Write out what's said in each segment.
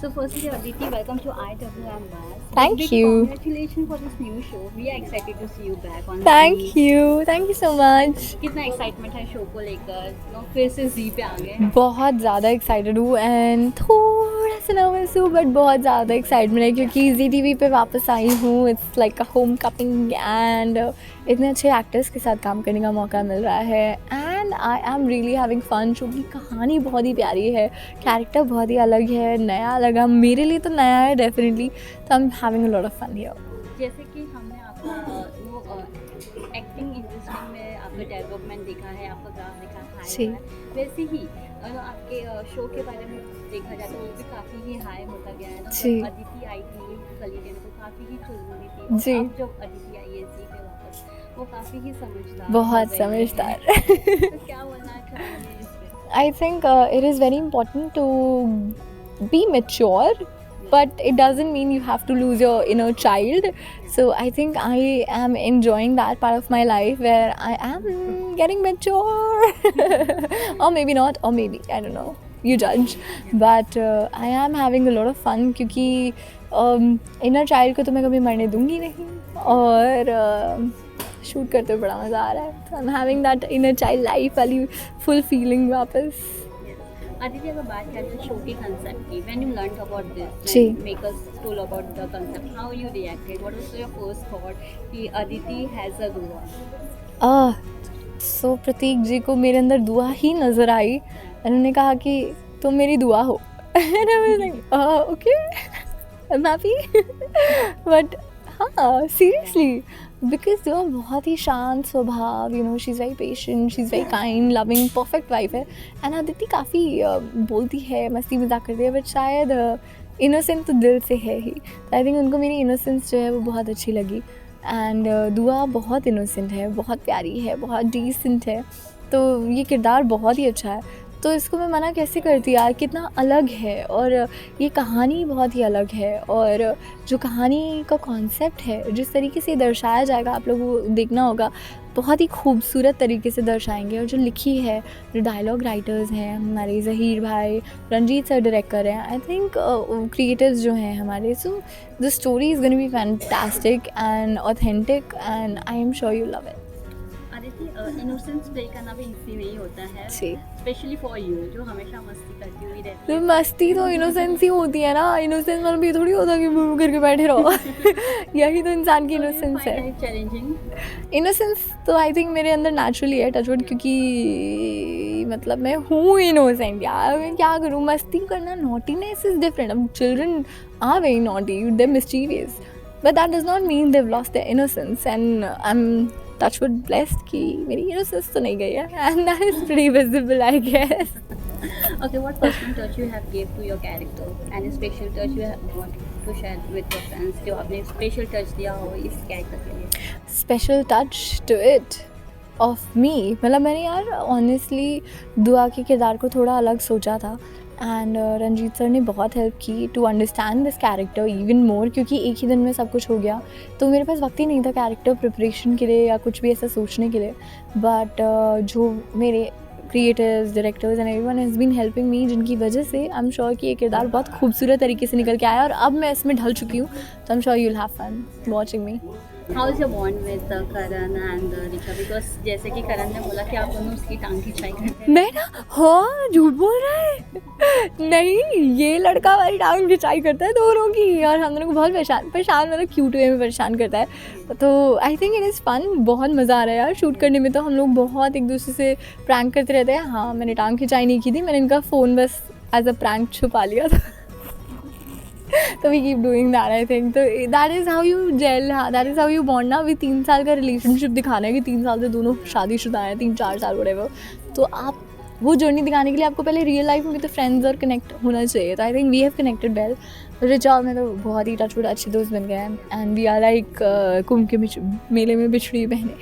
So firstly, Aditi, welcome to IWM Bass. Thank Big you. Congratulations for this new show. We are excited to see you back on Thank Z. you so much. कितना excitement है show को लेकर? फिर से जी पे आ गए हैं. बहुत ज़्यादा एक्साइटेड हूँ एंड थोड़ा सा नर्वस हूँ बट बहुत ज़्यादा एक्साइटमेंट है क्योंकि जी टी पे वापस आई हूँ. It's like a home coming and इतने अच्छे एक्टर्स के साथ काम करने का मौका मिल रहा है and I am really having fun. क्योंकि कहानी बहुत ही प्यारी है, कैरेक्टर बहुत ही अलग है, नया लगा मेरे लिए तो नया है डेफिनेटली. तो I am having a lot of fun here. जैसे कि हमने आपका एक्टिंग इंडस्ट्री में आपका डेवलपमेंट देखा है, आपका ग्राफ देखा जी. हाई, वैसे ही आपके शो के बारे में देखा जाए तो वो भी काफ़ी ही हाई होता गया है ना. जी. जब अदिति आई थी कलीडेन तो काफ़ी ही चुलबुली थी. जी. अब जब अदिति आई है जी पे वापस, वो काफ़ी ही समझदार, बहुत समझदार. तो क्या बोलना चाहेंगे इस पे? I think it is very important to be mature, but it doesn't mean you have to lose your inner child. So I think I am enjoying that part of my life where I am getting mature. Or maybe not, or maybe, I don't know. You judge. But I am having a lot of fun क्योंकि inner child को तो मैं कभी मरने दूंगी नहीं और shoot करते हुए बड़ा मज़ा आ रहा है. तो I am having that inner child life वाली फुल फीलिंग वापस. Aditi, अगर बात करें तो शो के कंसेप्ट की, when you learned about this, ji. when makers told about the concept, how you reacted? What was your first thought कि Aditi has a दुआ? सो प्रतीक जी को मेरे अंदर दुआ ही नज़र आई. उन्होंने कहा कि तुम मेरी दुआ हो. Okay, I am happy. But हाँ, सीरियसली बिकॉज दुआ बहुत ही शांत स्वभाव, you know, she is very patient, she is very kind, loving, perfect wife है. एंड अदिति काफ़ी बोलती है, मस्ती मजाक करती है, बट शायद इनोसेंट तो दिल से है ही. तो आई थिंक उनको मेरी इनोसेंस जो है वो बहुत अच्छी लगी. एंड दुआ बहुत इनोसेंट है, बहुत प्यारी है, बहुत डिसेंट है. तो ये किरदार बहुत ही अच्छा है. तो इसको मैं मना कैसे करती यार, कितना अलग है. और ये कहानी बहुत ही अलग है और जो कहानी का कॉन्सेप्ट है, जिस तरीके से दर्शाया जाएगा, आप लोगों को देखना होगा, बहुत ही खूबसूरत तरीके से दर्शाएंगे. और जो लिखी है, जो डायलॉग राइटर्स हैं हमारे ज़हीर भाई, रंजीत सर डायरेक्टर हैं, आई थिंक क्रिएटर्स जो हैं हमारे. So the story is gonna be fantastic and authentic and I am sure you love it. Aditi, innocence play करना भी इजी नहीं होता है, जी. स्पेशली फॉर यू जो हमेशा मस्ती करती हुई रहती तो है. मस्ती तो इनोसेंस ही होती है ना. इनोसेंस मतलब ये थोड़ी होता कि मुँह करके बैठे रहो. यही तो इंसान की इनोसेंस है. चैलेंजिंग. इनोसेंस तो आई थिंक मेरे अंदर नेचुरली है, टचवुड, क्योंकि मतलब मैं हूँ इनोसेंट यार. मैं क्या करूँ, मस्ती करना, नॉटीनेस इज़ डिफरेंट. अब children are very naughty, they mysterious, but that does not mean they've lost their innocence. And I am touchwood blessed कि मेरी इनोसेंस तो नहीं गई है. And that is pretty visible I guess. Okay, what personal touch you have gave to your character and a special touch you have want to share with your friends जो आपने special touch दिया हो इस character के लिए? Special touch to it of me, मतलब मैंने यार ऑनेस्टली दुआ के किरदार को थोड़ा अलग सोचा था. एंड रंजीत सर ने बहुत हेल्प की to understand this character even more, क्योंकि एक ही दिन में सब कुछ हो गया तो मेरे पास वक्त ही नहीं था कैरेक्टर प्रिपरेशन के लिए या कुछ भी ऐसा सोचने के लिए. बट जो मेरे creators, directors and everyone has been helping me, जिनकी वजह से आई एम श्योर कि ये किरदार बहुत खूबसूरत तरीके से निकल के आया और अब मैं इसमें ढल चुकी हूँ. तो I am sure you will have fun watching me. How is your bond with Karan and Richa? Because जैसे कि करण ने बोला कि आप दोनों उसकी टांग खिंचाई करते हैं. मैं ना, हाँ, झूठ बोल रहा है. नहीं, ये लड़का हमारी टांग खिंचाई करता है दोनों की, और हम दोनों को बहुत परेशान मतलब क्यूट वे में परेशान करता है. तो I think it is fun. बहुत मज़ा आ रहा है यार शूट करने में. तो हम लोग बहुत एक दूसरे से प्रैंक करते रहते हैं. हाँ, मैंने टांग खिंचाई नहीं की थी, मैंने इनका फ़ोन बस एज अ प्रैंक छुपा लिया था. तो we keep doing that I think. तो that is how you gel. हाँ, that is how you bond ना. अभी 3 साल का रिलेशनशिप दिखाना है कि 3 साल से दोनों शादीशुदा हैं, 3-4 साल whatever. तो आप वो जर्नी दिखाने के लिए आपको पहले रियल लाइफ में भी तो फ्रेंड्स और कनेक्ट होना चाहिए. तो I think we have connected well. Richa और मैं तो बहुत ही टचवुड अच्छे दोस्त बन गए हैं. एंड वी आर लाइक कुंभ के मेले में बिछड़ी बहनें.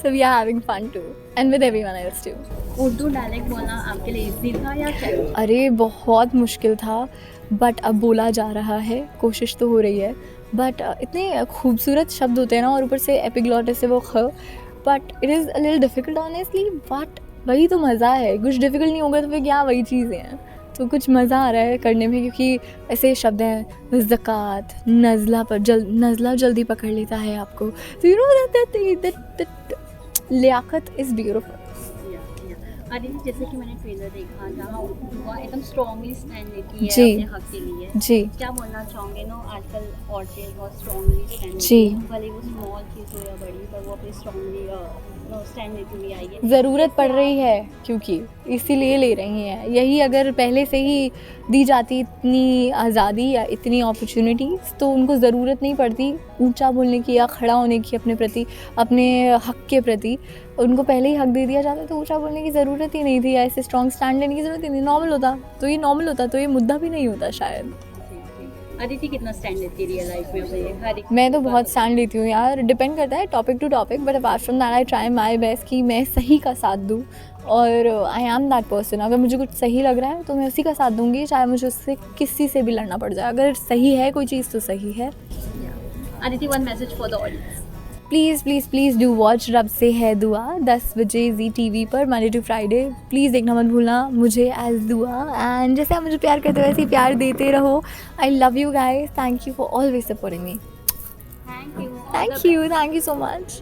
So we are having fun too, and with everyone else too. Urdu dialect बोलना आपके लिए इजी था या चैलेंज? अरे बहुत मुश्किल था, बट अब बोला जा रहा है, कोशिश तो हो रही है. बट इतने खूबसूरत शब्द होते हैं ना, और ऊपर से एपिग्लॉटिस से वो ख, but it is a little difficult honestly. But वही तो मज़ा है. कुछ डिफिकल्ट नहीं होगा तो फिर क्या, वही चीज़ें हैं. तो कुछ मज़ा आ रहा है करने में, क्योंकि ऐसे शब्द हैं ज़कात, नज़ला जल्दी पकड़ लेता है आपको, तो you know that Liyaqat is beautiful. Aditi, जैसे कि मैंने ट्रेलर देखा जहाँ दुआ एकदम स्ट्रॉन्गली स्टैंड लेती है जी। अपने हक के लिए, जी क्या बोलना चाहोगे? नो, आजकल औरतें बहुत स्ट्रॉन्गली स्टैंड जी। लेती हैं, भले वो स्मॉल चीज़ हो या बड़ी, पर वो अपनी स्ट्रॉन्गली स्टैंड लेती हुई आई है। ज़रूरत पड़ रही है, क्योंकि इसीलिए ले रही हैं। यही अगर पहले से ही दी जाती इतनी आज़ादी या इतनी अपॉर्चुनिटीज़, तो उनको ज़रूरत नहीं पड़ती ऊंचा बोलने की या खड़ा होने की अपने प्रति, अपने हक के प्रति। उनको पहले ही हक दे दिया जाता तो ऊंचा बोलने की ज़रूरत ही नहीं थी, या ऐसे स्ट्रॉन्ग स्टैंड लेने की ज़रूरत ही नहीं। नॉर्मल होता तो ये मुद्दा भी नहीं होता शायद। अदिति कितना स्टैंड लेती है रियल लाइफ में अपने हर एक? मैं तो बहुत स्टैंड लेती हूँ यार, डिपेंड करता है topic to topic, but apart from that I try my best कि मैं सही का साथ दूँ, और आई एम दैट पर्सन। अगर मुझे कुछ सही लग रहा है तो मैं उसी का साथ दूँगी, चाहे मुझे उससे किसी से भी लड़ना पड़ जाए। अगर सही है कोई चीज़ तो सही है। Aditi, one message for the audience. Please do watch रब से है दुआ 10 बजे ZTV पर, मंडे टू फ्राइडे। प्लीज़ देखना मत भूलना मुझे एज दुआ, एंड जैसे आप मुझे प्यार करते हो वैसे ही प्यार देते रहो। I love you guys, thank you for always supporting me. Thank you thank you so much.